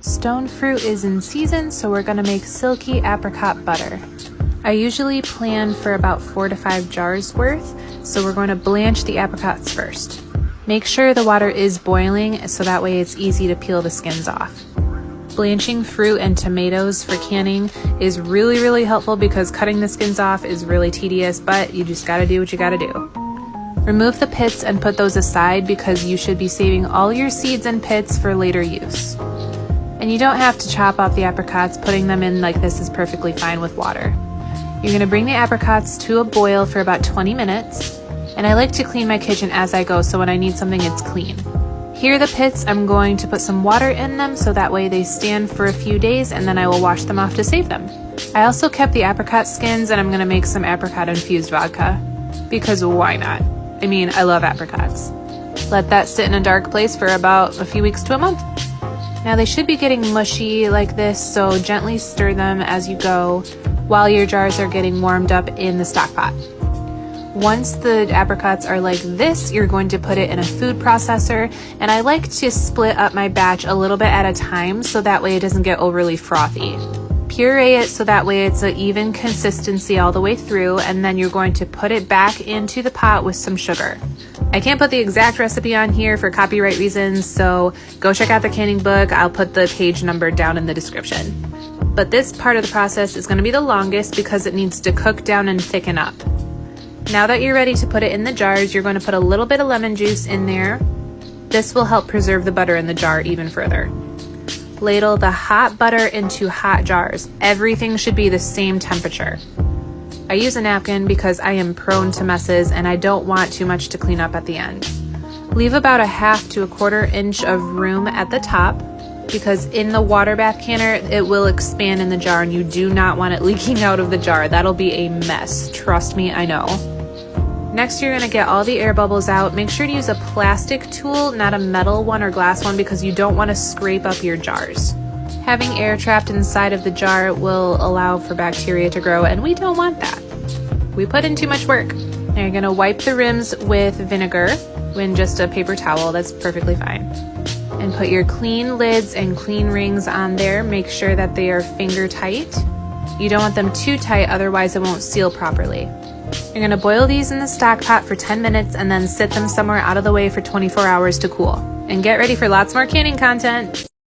Stone fruit is in season, so we're gonna make silky apricot butter. I usually plan for about 4 to 5 jars worth, so we're going to blanch the apricots first. Make sure the water is boiling so that way it's easy to peel the skins off. Blanching fruit and tomatoes for canning is really helpful because cutting the skins off is really tedious, but you just gotta do what you gotta do. Remove the pits and put those aside because you should be saving all your seeds and pits for later use. And you don't have to chop off the apricots, putting them in like this is perfectly fine with water. You're gonna bring the apricots to a boil for about 20 minutes, and I like to clean my kitchen as I go so when I need something it's clean. Here are the pits. I'm going to put some water in them so that way they stand for a few days and then I will wash them off to save them. I also kept the apricot skins and I'm gonna make some apricot infused vodka, because why not? I mean, I love apricots. Let that sit in a dark place for about a few weeks to a month. Now they should be getting mushy like this, so gently stir them as you go while your jars are getting warmed up in the stock pot. Once the apricots are like this, you're going to put it in a food processor, and I like to split up my batch a little bit at a time so that way it doesn't get overly frothy. Puree it so that way it's an even consistency all the way through, and then you're going to put it back into the pot with some sugar. I can't put the exact recipe on here for copyright reasons, so go check out the canning book. I'll put the page number down in the description. But this part of the process is going to be the longest because it needs to cook down and thicken up. Now that you're ready to put it in the jars, you're going to put a little bit of lemon juice in there. This will help preserve the butter in the jar even further. Ladle the hot butter into hot jars. Everything should be the same temperature. I use a napkin because I am prone to messes and I don't want too much to clean up at the end. Leave about a 1/2 to 1/4 inch of room at the top because in the water bath canner it will expand in the jar and you do not want it leaking out of the jar. That'll be a mess. Trust me, I know. Next, you're gonna get all the air bubbles out. Make sure to use a plastic tool, not a metal one or glass one, because you don't want to scrape up your jars. Having air trapped inside of the jar will allow for bacteria to grow, and we don't want that. We put in too much work. Now you're gonna wipe the rims with vinegar in just a paper towel. That's perfectly fine. And put your clean lids and clean rings on there. Make sure that they are finger tight. You don't want them too tight, otherwise it won't seal properly. You're gonna boil these in the stock pot for 10 minutes and then sit them somewhere out of the way for 24 hours to cool. And get ready for lots more canning content.